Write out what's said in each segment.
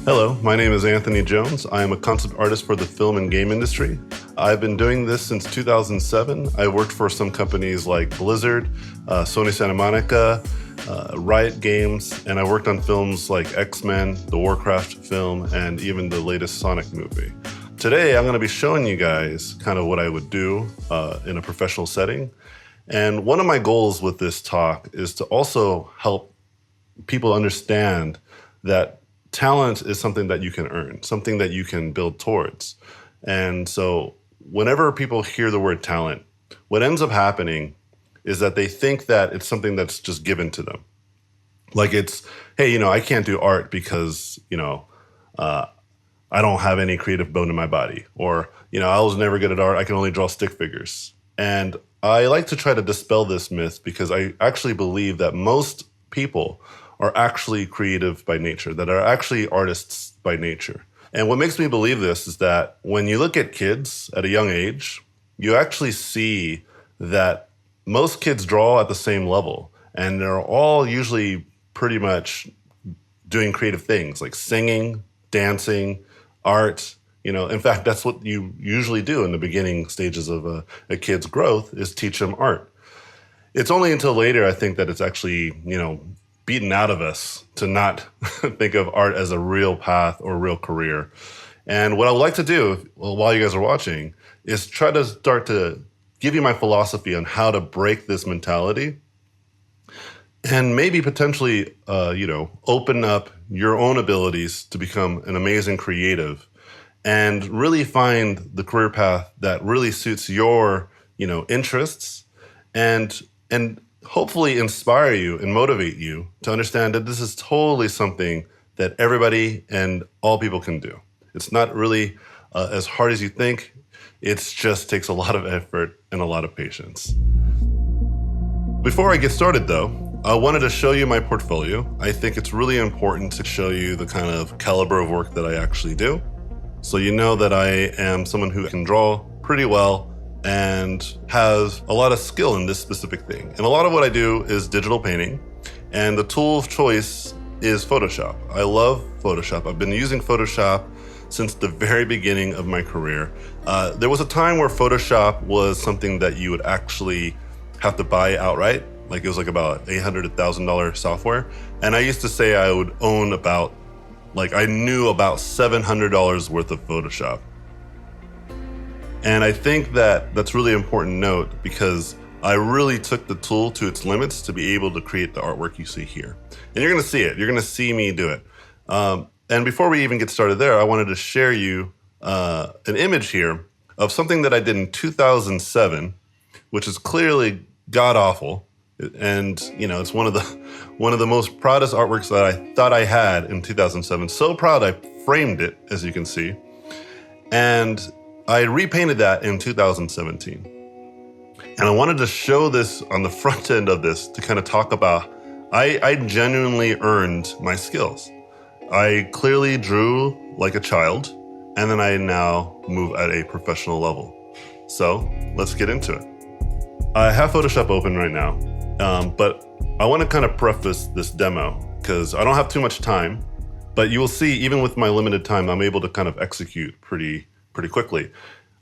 Hello, my name is Anthony Jones. I am a concept artist for the film and game industry. I've been doing this since 2007. I worked for some companies like Blizzard, Sony Santa Monica, Riot Games, and I worked on films like X-Men, the Warcraft film, and even the latest Sonic movie. Today, I'm going to be showing you guys kind of what I would do in a professional setting. And one of my goals with this talk is to also help people understand that talent is something that you can earn, something that you can build towards. And so whenever people hear the word talent, what ends up happening is that they think that it's something that's just given to them. Like it's, hey, I can't do art because, I don't have any creative bone in my body. Or, I was never good at art. I can only draw stick figures. And I like to try to dispel this myth because I actually believe that most people are actually creative by nature, that are actually artists by nature. And what makes me believe this is that when you look at kids at a young age, you actually see that most kids draw at the same level. And they're all usually pretty much doing creative things like singing, dancing, art. In fact, that's what you usually do in the beginning stages of a kid's growth is teach them art. It's only until later, I think, that it's actually, beaten out of us to not think of art as a real path or real career. And what I would like to do while you guys are watching is try to start to give you my philosophy on how to break this mentality and maybe potentially, open up your own abilities to become an amazing creative and really find the career path that really suits your, interests and hopefully inspire you and motivate you to understand that this is totally something that everybody and all people can do. It's not really as hard as you think. It just takes a lot of effort and a lot of patience. Before I get started though, I wanted to show you my portfolio. I think it's really important to show you the kind of caliber of work that I actually do. So you know that I am someone who can draw pretty well and has a lot of skill in this specific thing. And a lot of what I do is digital painting, and the tool of choice is Photoshop. I love Photoshop. I've been using Photoshop since the very beginning of my career. There was a time where Photoshop was something that you would actually have to buy outright. Like it was like about $800 to $1,000 software. And I used to say I would own I knew about $700 worth of Photoshop. And I think that that's really important to note because I really took the tool to its limits to be able to create the artwork you see here. And you're gonna see it, you're gonna see me do it. And before we even get started there, I wanted to share you an image here of something that I did in 2007, which is clearly god-awful. And it's one of the most proudest artworks that I thought I had in 2007. So proud I framed it, as you can see. And I repainted that in 2017. And I wanted to show this on the front end of this to kind of talk about, I genuinely earned my skills. I clearly drew like a child, and then I now move at a professional level. So let's get into it. I have Photoshop open right now, but I want to kind of preface this demo because I don't have too much time, but you will see even with my limited time, I'm able to kind of execute pretty quickly,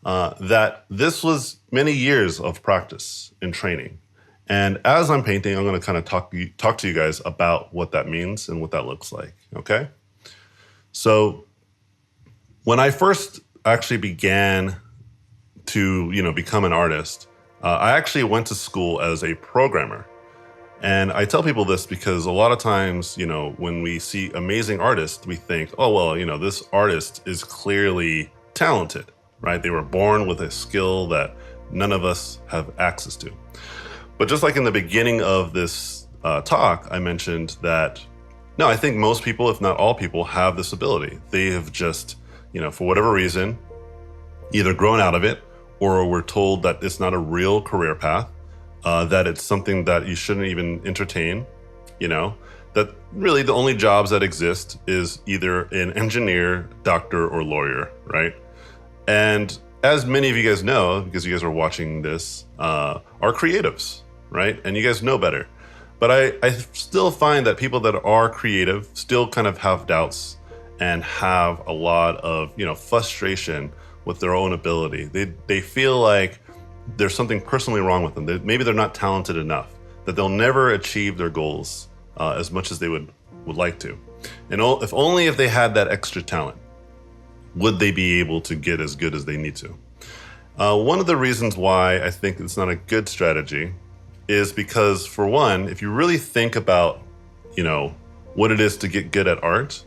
that this was many years of practice and training. And as I'm painting, I'm going to kind of talk to you guys about what that means and what that looks like, okay? So when I first actually began to, become an artist, I actually went to school as a programmer. And I tell people this because a lot of times, when we see amazing artists, we think, oh, well, this artist is clearly talented, right? They were born with a skill that none of us have access to. But just like in the beginning of this talk, I mentioned that, no, I think most people, if not all people, have this ability. They have just, for whatever reason, either grown out of it or were told that it's not a real career path, that it's something that you shouldn't even entertain, that really the only jobs that exist is either an engineer, doctor, or lawyer, right? And as many of you guys know, because you guys are watching this, are creatives, right? And you guys know better. But I still find that people that are creative still kind of have doubts and have a lot of, frustration with their own ability. They feel like there's something personally wrong with them. Maybe they're not talented enough, that they'll never achieve their goals as much as they would like to. And if only if they had that extra talent, would they be able to get as good as they need to? One of the reasons why I think it's not a good strategy is because, for one, if you really think about, what it is to get good at art,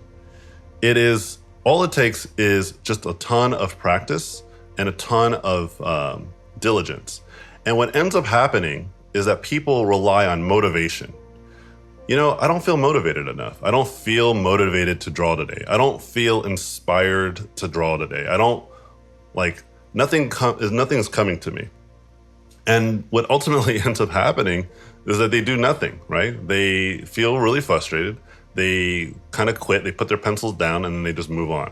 all it takes is just a ton of practice and a ton of diligence. And what ends up happening is that people rely on motivation. I don't feel motivated enough. I don't feel motivated to draw today. I don't feel inspired to draw today. I don't nothing's coming to me. And what ultimately ends up happening is that they do nothing, right? They feel really frustrated. They kind of quit. They put their pencils down and then they just move on.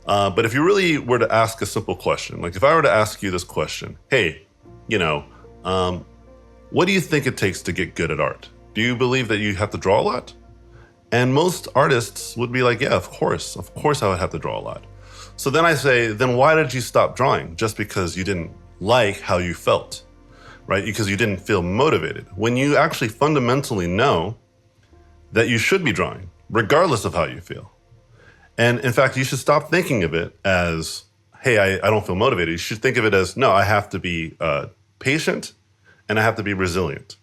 But if you really were to ask a simple question, like if I were to ask you this question, hey, what do you think it takes to get good at art? Do you believe that you have to draw a lot? And most artists would be like, yeah, of course I would have to draw a lot. So then I say, then why did you stop drawing? Just because you didn't like how you felt, right? Because you didn't feel motivated. When you actually fundamentally know that you should be drawing, regardless of how you feel. And in fact, you should stop thinking of it as, hey, I don't feel motivated. You should think of it as, no, I have to be patient and I have to be resilient.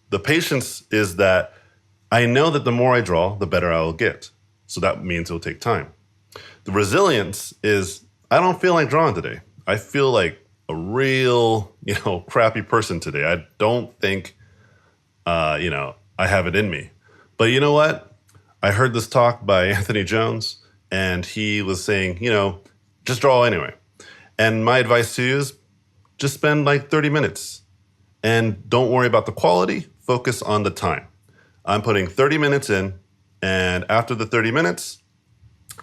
The patience is that I know that the more I draw, the better I will get. So that means it'll take time. The resilience is, I don't feel like drawing today. I feel like a real, crappy person today. I don't think, I have it in me. But you know what? I heard this talk by Anthony Jones, and he was saying, just draw anyway. And my advice to you is just spend like 30 minutes and don't worry about the quality. Focus on the time. I'm putting 30 minutes in, and after the 30 minutes,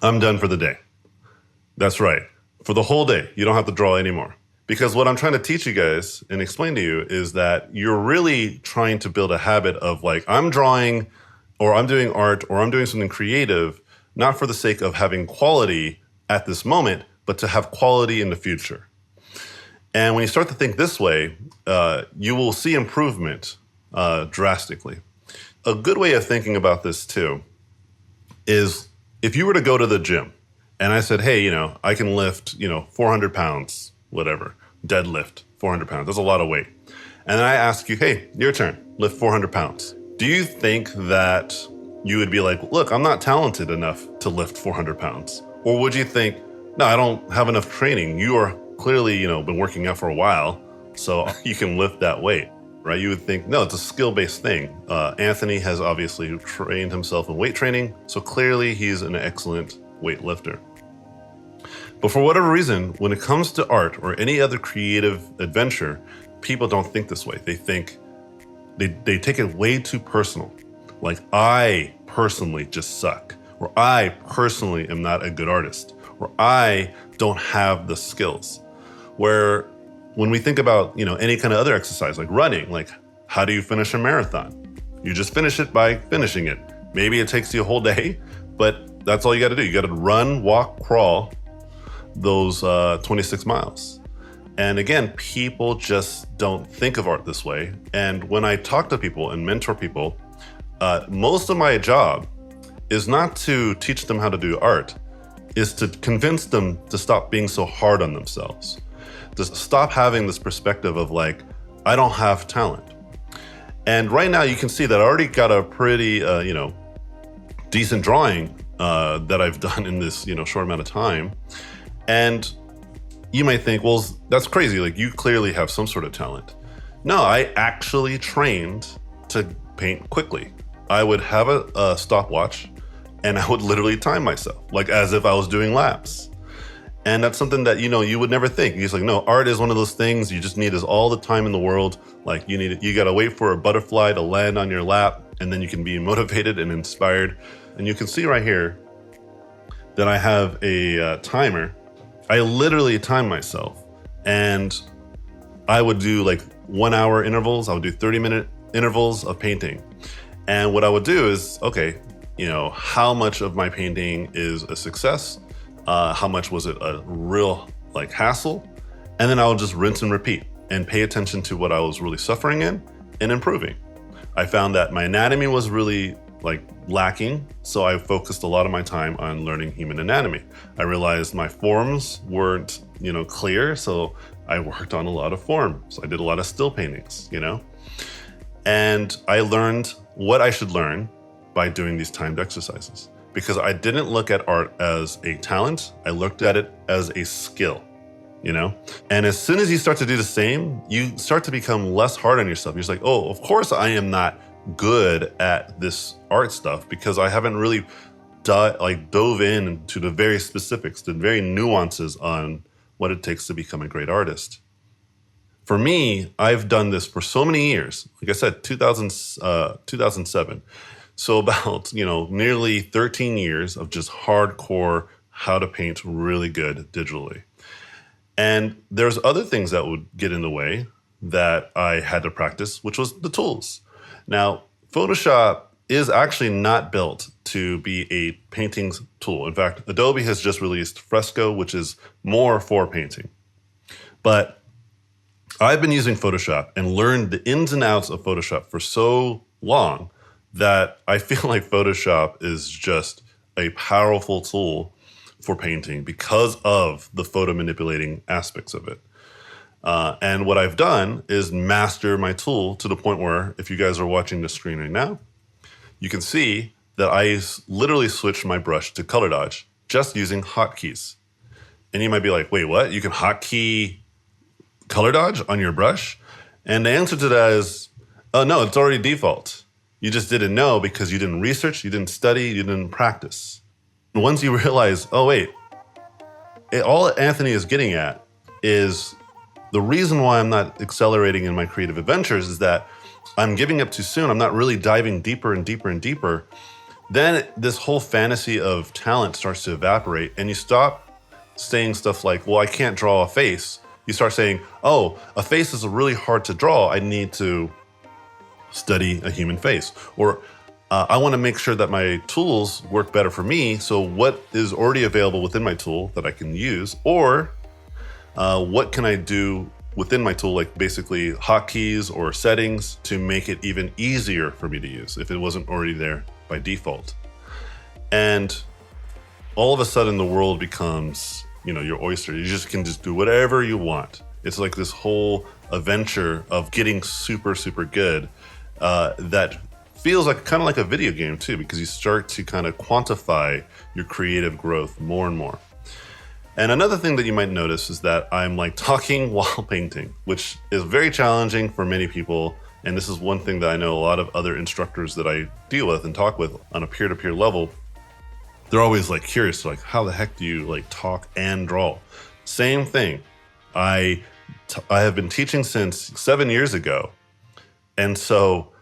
I'm done for the day. That's right. For the whole day, you don't have to draw anymore. Because what I'm trying to teach you guys and explain to you is that you're really trying to build a habit of like, I'm drawing or I'm doing art or I'm doing something creative, not for the sake of having quality at this moment, but to have quality in the future. And when you start to think this way, you will see improvement drastically. A good way of thinking about this too is if you were to go to the gym and I said, hey, I can lift, 400 pounds, whatever, deadlift 400 pounds. That's a lot of weight. And then I ask you, hey, your turn, lift 400 pounds. Do you think that you would be like, look, I'm not talented enough to lift 400 pounds? Or would you think, no, I don't have enough training. You are clearly, been working out for a while, so you can lift that weight, right? You would think, no, it's a skill-based thing. Anthony has obviously trained himself in weight training, so clearly he's an excellent weightlifter. But for whatever reason, when it comes to art or any other creative adventure, people don't think this way. They think, they take it way too personal. Like, I personally just suck, or I personally am not a good artist, or I don't have the skills. Where when we think about, any kind of other exercise like running, like how do you finish a marathon? You just finish it by finishing it. Maybe it takes you a whole day, but that's all you got to do. You got to run, walk, crawl those 26 miles. And again, people just don't think of art this way. And when I talk to people and mentor people, most of my job is not to teach them how to do art, is to convince them to stop being so hard on themselves. To stop having this perspective of like, I don't have talent. And right now you can see that I already got a pretty, decent drawing that I've done in this, short amount of time. And you might think, well, that's crazy. Like, you clearly have some sort of talent. No, I actually trained to paint quickly. I would have a stopwatch and I would literally time myself, like as if I was doing laps. And that's something that, you would never think. You're just like, no, art is one of those things you just need is all the time in the world. Like, you got to wait for a butterfly to land on your lap, and then you can be motivated and inspired. And you can see right here that I have a timer. I literally time myself, and I would do like 1 hour intervals. I would do 30-minute intervals of painting. And what I would do is, okay, how much of my painting is a success, how much was it a real hassle, and then I would just rinse and repeat and pay attention to what I was really suffering in and improving. I found that my anatomy was really lacking, so I focused a lot of my time on learning human anatomy. I realized my forms weren't clear, so I worked on a lot of forms. I did a lot of still paintings, and I learned what I should learn by doing these timed exercises, because I didn't look at art as a talent. I looked at it as a skill, and as soon as you start to do the same, you start to become less hard on yourself. You're just like, oh, of course I am not good at this art stuff because I haven't really dove into the very specifics, the very nuances on what it takes to become a great artist. For me, I've done this for so many years. Like I said, 2007. So about, nearly 13 years of just hardcore how to paint really good digitally. And there's other things that would get in the way that I had to practice, which was the tools. Now, Photoshop is actually not built to be a painting tool. In fact, Adobe has just released Fresco, which is more for painting. But I've been using Photoshop and learned the ins and outs of Photoshop for so long that I feel like Photoshop is just a powerful tool for painting because of the photo manipulating aspects of it. And what I've done is master my tool to the point where, if you guys are watching the screen right now, you can see that I literally switched my brush to color dodge just using hotkeys. And you might be like, wait, what? You can hotkey color dodge on your brush? And the answer to that is, oh no, it's already default. You just didn't know because you didn't research, you didn't study, you didn't practice. And once you realize, oh wait, all Anthony is getting at is the reason why I'm not accelerating in my creative adventures is that I'm giving up too soon. I'm not really diving deeper and deeper and deeper. Then this whole fantasy of talent starts to evaporate and you stop saying stuff like, well, I can't draw a face. You start saying, oh, a face is really hard to draw. I need to study a human face. Or I want to make sure that my tools work better for me. So what is already available within my tool that I can use? Or what can I do within my tool, like basically hotkeys or settings, to make it even easier for me to use if it wasn't already there by default. And all of a sudden the world becomes, your oyster. You just can do whatever you want. It's like this whole adventure of getting super, super good that feels kind of like a video game too, because you start to kind of quantify your creative growth more and more. And another thing that you might notice is that I'm talking while painting, which is very challenging for many people. And this is one thing that I know a lot of other instructors that I deal with and talk with on a peer-to-peer level, they're always curious, how the heck do you talk and draw? Same thing. I have been teaching since 7 years ago. And so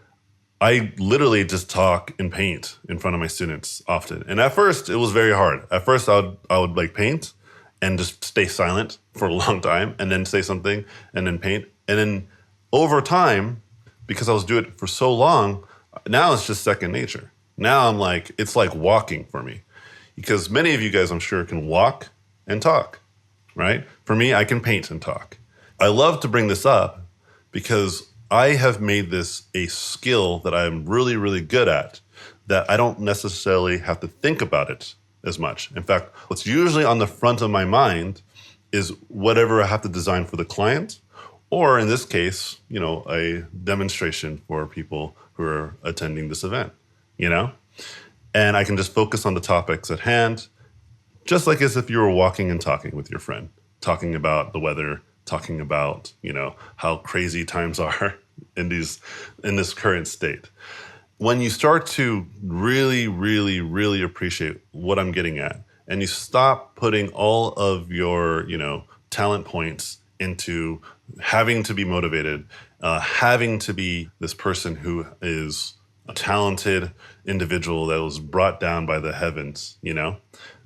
I literally just talk and paint in front of my students often. And at first it was very hard. At first I would paint and just stay silent for a long time and then say something and then paint. And then over time, because I was doing it for so long, now it's just second nature. Now I'm it's like walking for me, because many of you guys, I'm sure, can walk and talk, right? For me, I can paint and talk. I love to bring this up because I have made this a skill that I'm really, really good at, that I don't necessarily have to think about it as much. In fact, what's usually on the front of my mind is whatever I have to design for the client, or in this case, a demonstration for people who are attending this event, And I can just focus on the topics at hand, just like as if you were walking and talking with your friend, talking about the weather, talking about, how crazy times are in this current state. When you start to really, really, really appreciate what I'm getting at, and you stop putting all of your, talent points into having to be motivated, having to be this person who is a talented individual that was brought down by the heavens,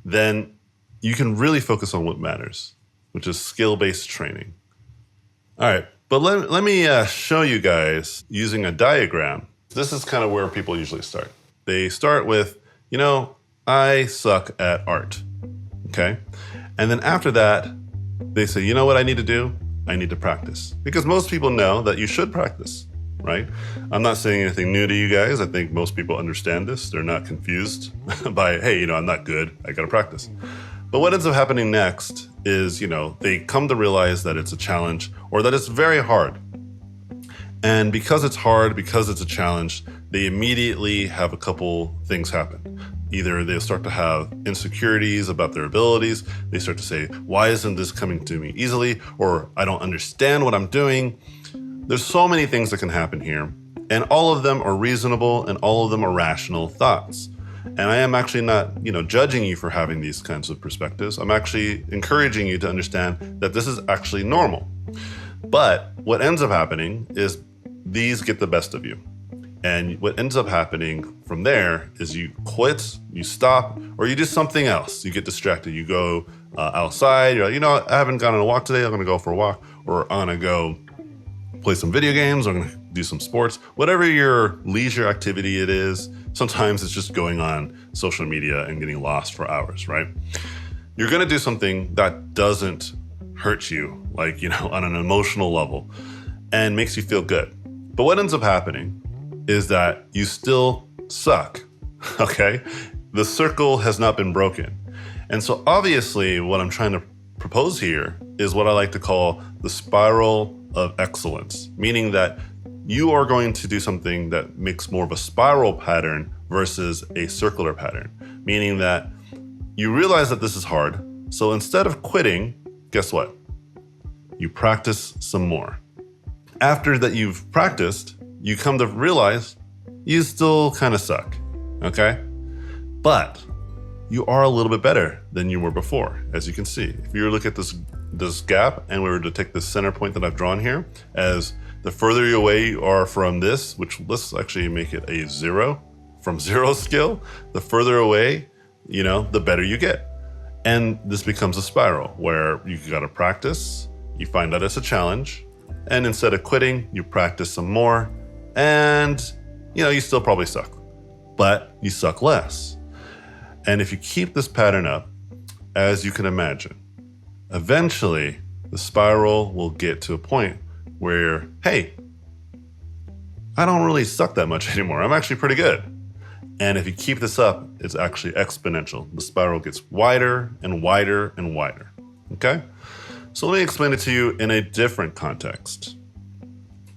then you can really focus on what matters, which is skill-based training. All right, but let me show you guys using a diagram. This is kind of where people usually start. They start with you know, I suck at art. Okay. And then after that, they say, you know what I need to do? I need to practice. Because most people know that you should practice, right? I'm not saying anything new to you guys. I think most people understand this. They're not confused by, hey, I'm not good. I got to practice. But what ends up happening next is, they come to realize that it's a challenge or that it's very hard. And because it's hard, because it's a challenge, they immediately have a couple things happen. Either they'll start to have insecurities about their abilities. They start to say, why isn't this coming to me easily? Or I don't understand what I'm doing. There's so many things that can happen here. And all of them are reasonable and all of them are rational thoughts. And I am actually not, judging you for having these kinds of perspectives. I'm actually encouraging you to understand that this is actually normal. But what ends up happening is these get the best of you. And what ends up happening from there is you quit, you stop, or you do something else. You get distracted. You go outside. You're like, I haven't gone on a walk today. I'm going to go for a walk. Or I'm going to go play some video games. I'm going to do some sports. Whatever your leisure activity it is, sometimes it's just going on social media and getting lost for hours, right? You're going to do something that doesn't hurt you, like, on an emotional level and makes you feel good. But what ends up happening is that you still suck, okay? The circle has not been broken. And so obviously what I'm trying to propose here is what I like to call the spiral of excellence, meaning that you are going to do something that makes more of a spiral pattern versus a circular pattern, meaning that you realize that this is hard. So instead of quitting, guess what? You practice some more. After that you've practiced, you come to realize you still kind of suck, okay? But you are a little bit better than you were before, as you can see. If you look at this gap and we were to take the center point that I've drawn here, as the further away you are from this, which let's actually make it a 0, from 0 skill, the further away, the better you get. And this becomes a spiral where you gotta practice, you find out it's a challenge, and instead of quitting, you practice some more, and you still probably suck, but you suck less. And if you keep this pattern up, as you can imagine, eventually the spiral will get to a point where, hey, I don't really suck that much anymore. I'm actually pretty good. And if you keep this up, it's actually exponential. The spiral gets wider and wider and wider, okay? So let me explain it to you in a different context.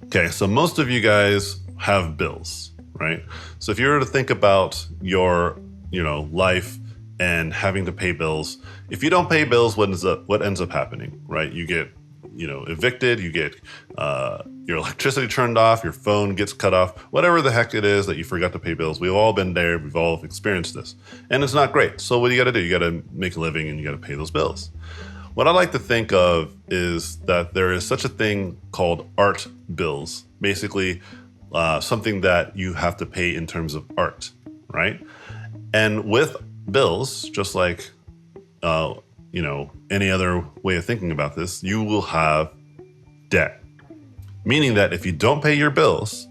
Okay, so most of you guys have bills, right? So if you were to think about your, life and having to pay bills, if you don't pay bills, what ends up happening, right? You get, evicted, you get your electricity turned off, your phone gets cut off, whatever the heck it is that you forgot to pay bills. We've all been there. We've all experienced this. And it's not great. So what do you got to do? You got to make a living and you got to pay those bills. What I like to think of is that there is such a thing called art bills, basically something that you have to pay in terms of art, right? And with bills, just like, any other way of thinking about this, you will have debt, meaning that if you don't pay your bills,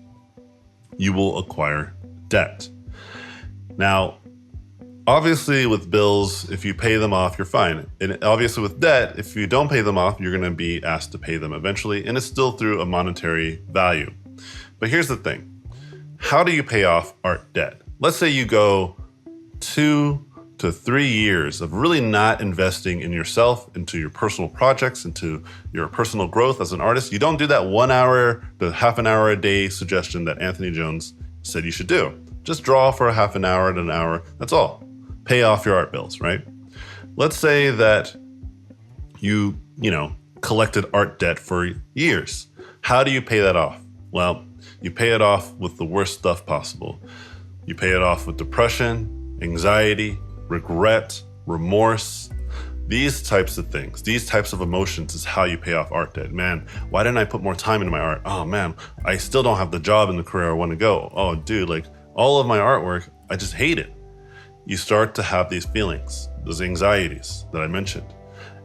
you will acquire debt. Now, obviously with bills, if you pay them off, you're fine. And obviously with debt, if you don't pay them off, you're going to be asked to pay them eventually. And it's still through a monetary value. But here's the thing. How do you pay off art debt? Let's say you go 2 to 3 years of really not investing in yourself, into your personal projects, into your personal growth as an artist. You don't do that 1 hour to half an hour a day suggestion that Anthony Jones said you should do. Just draw for a half an hour to an hour. That's all. Pay off your art bills, right? Let's say that you collected art debt for years. How do you pay that off? Well, you pay it off with the worst stuff possible. You pay it off with depression, anxiety, regret, remorse. These types of things, these types of emotions is how you pay off art debt. Man, why didn't I put more time into my art? Oh man, I still don't have the job and the career I want to go. Oh dude, like all of my artwork, I just hate it. You start to have these feelings, those anxieties that I mentioned.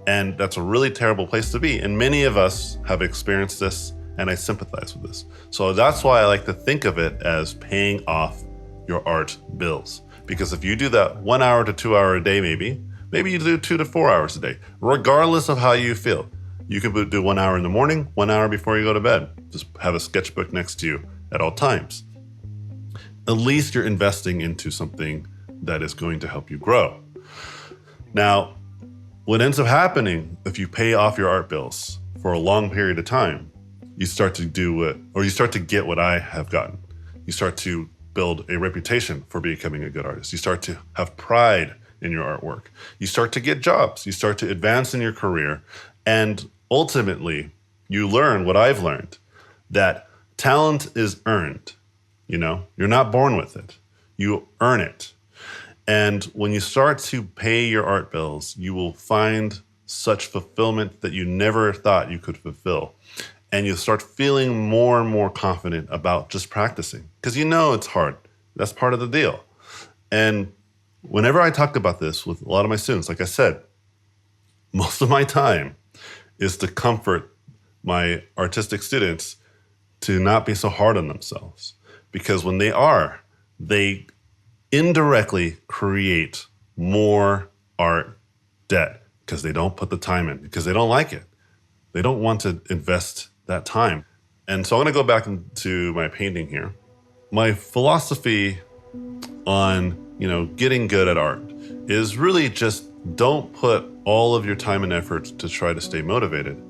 And that's a really terrible place to be. And many of us have experienced this, and I sympathize with this. So that's why I like to think of it as paying off your art bills. Because if you do that 1 hour to 2 hour a day, maybe you do 2 to 4 hours a day, regardless of how you feel. You can do 1 hour in the morning, 1 hour before you go to bed. Just have a sketchbook next to you at all times. At least you're investing into something that is going to help you grow. Now, what ends up happening if you pay off your art bills for a long period of time, you start to get what I have gotten. You start to build a reputation for becoming a good artist. You start to have pride in your artwork. You start to get jobs. You start to advance in your career. And ultimately, you learn what I've learned, that talent is earned. You're not born with it. You earn it. And when you start to pay your art bills, you will find such fulfillment that you never thought you could fulfill. And you'll start feeling more and more confident about just practicing, because it's hard. That's part of the deal. And whenever I talk about this with a lot of my students, like I said, most of my time is to comfort my artistic students to not be so hard on themselves. Because when they indirectly create more art debt because they don't put the time in, because they don't like it. They don't want to invest that time. And so I'm going to go back into my painting here. My philosophy on, getting good at art is really just don't put all of your time and effort to try to stay motivated,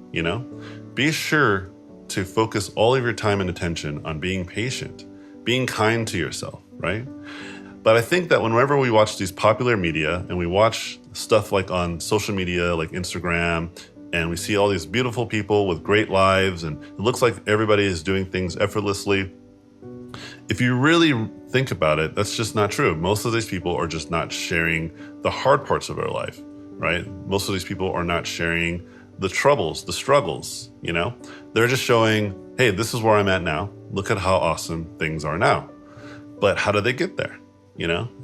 Be sure to focus all of your time and attention on being patient, being kind to yourself, right? But I think that whenever we watch these popular media and we watch stuff like on social media, like Instagram, and we see all these beautiful people with great lives, and it looks like everybody is doing things effortlessly. If you really think about it, that's just not true. Most of these people are just not sharing the hard parts of their life, right? Most of these people are not sharing the troubles, the struggles, They're just showing, hey, this is where I'm at now. Look at how awesome things are now. But how did they get there?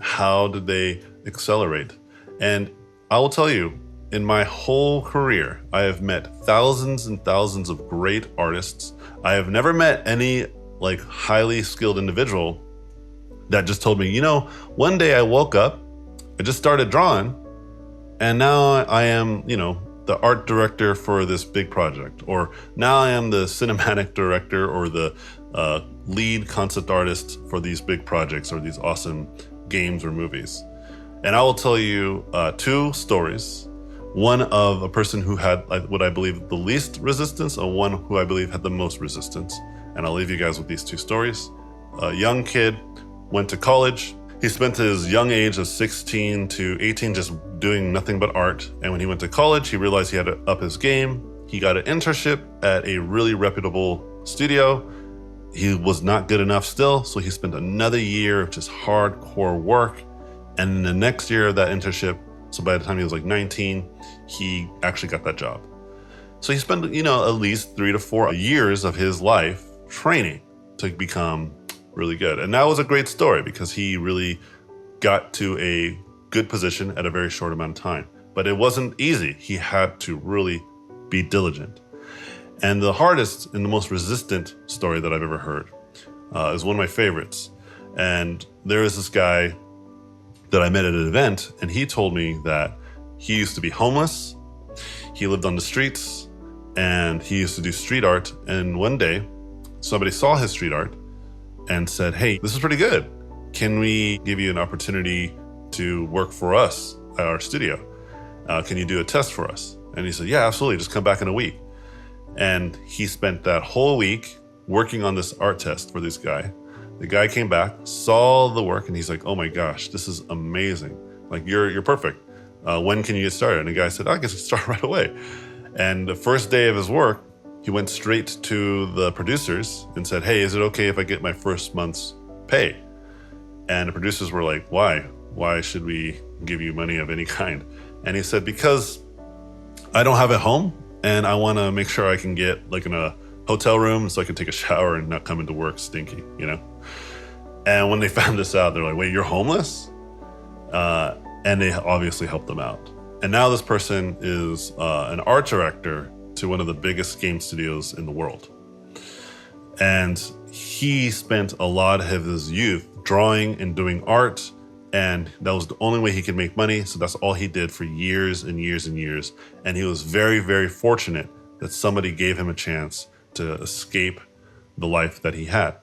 How did they accelerate? And I will tell you, in my whole career, I have met thousands and thousands of great artists. I have never met any highly skilled individual that just told me, one day I woke up, I just started drawing, and now I am, the art director for this big project, or now I am the cinematic director or the lead concept artist for these big projects or these awesome games or movies. And I will tell you 2 stories. One of a person who had what I believe the least resistance, and one who I believe had the most resistance. And I'll leave you guys with these 2 stories. A young kid went to college. He spent his young age of 16 to 18 just doing nothing but art. And when he went to college, he realized he had to up his game. He got an internship at a really reputable studio. He was not good enough still, so he spent another year of just hardcore work. And in the next year of that internship, so by the time he was 19, he actually got that job. So he spent, at least 3 to 4 years of his life training to become really good. And that was a great story because he really got to a good position at a very short amount of time. But it wasn't easy. He had to really be diligent. And the hardest and the most resistant story that I've ever heard is one of my favorites. And there is this guy that I met at an event, and he told me that he used to be homeless. He lived on the streets, and he used to do street art. And one day, somebody saw his street art and said, hey, this is pretty good. Can we give you an opportunity to work for us at our studio? Can you do a test for us? And he said, yeah, absolutely. Just come back in a week. And he spent that whole week working on this art test for this guy. The guy came back, saw the work, and he's like, oh my gosh, this is amazing. You're perfect. When can you get started? And the guy said, I guess I can start right away. And the first day of his work, he went straight to the producers and said, hey, is it okay if I get my first month's pay? And the producers were like, why? Why should we give you money of any kind? And he said, because I don't have a home and I want to make sure I can get in a hotel room so I can take a shower and not come into work stinky, And when they found this out, they're like, wait, you're homeless? And they obviously helped them out. And now this person is an art director to one of the biggest game studios in the world. And he spent a lot of his youth drawing and doing art And that was the only way he could make money. So that's all he did for years and years and years. And he was very, very fortunate that somebody gave him a chance to escape the life that he had.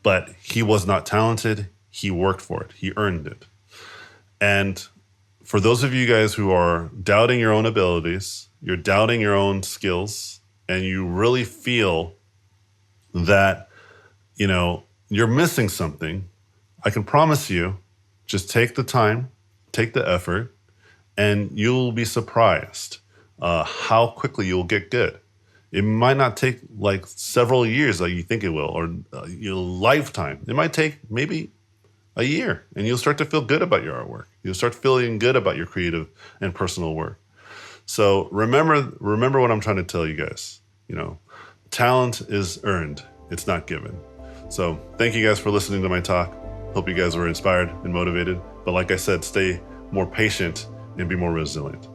But he was not talented. He worked for it. He earned it. And for those of you guys who are doubting your own abilities, you're doubting your own skills, and you really feel that, you're missing something, I can promise you, just take the time, take the effort, and you'll be surprised how quickly you'll get good. It might not take like several years like you think it will, or your lifetime. It might take maybe a year, and you'll start to feel good about your artwork. You'll start feeling good about your creative and personal work. So remember what I'm trying to tell you guys. Talent is earned. It's not given. So thank you guys for listening to my talk. Hope you guys were inspired and motivated. But like I said, stay more patient and be more resilient.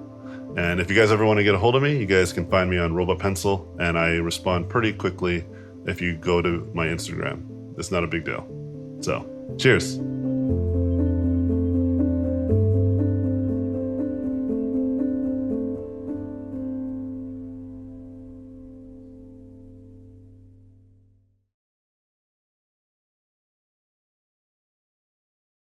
And if you guys ever want to get a hold of me, you guys can find me on Robot Pencil, and I respond pretty quickly if you go to my Instagram. It's not a big deal. So, cheers.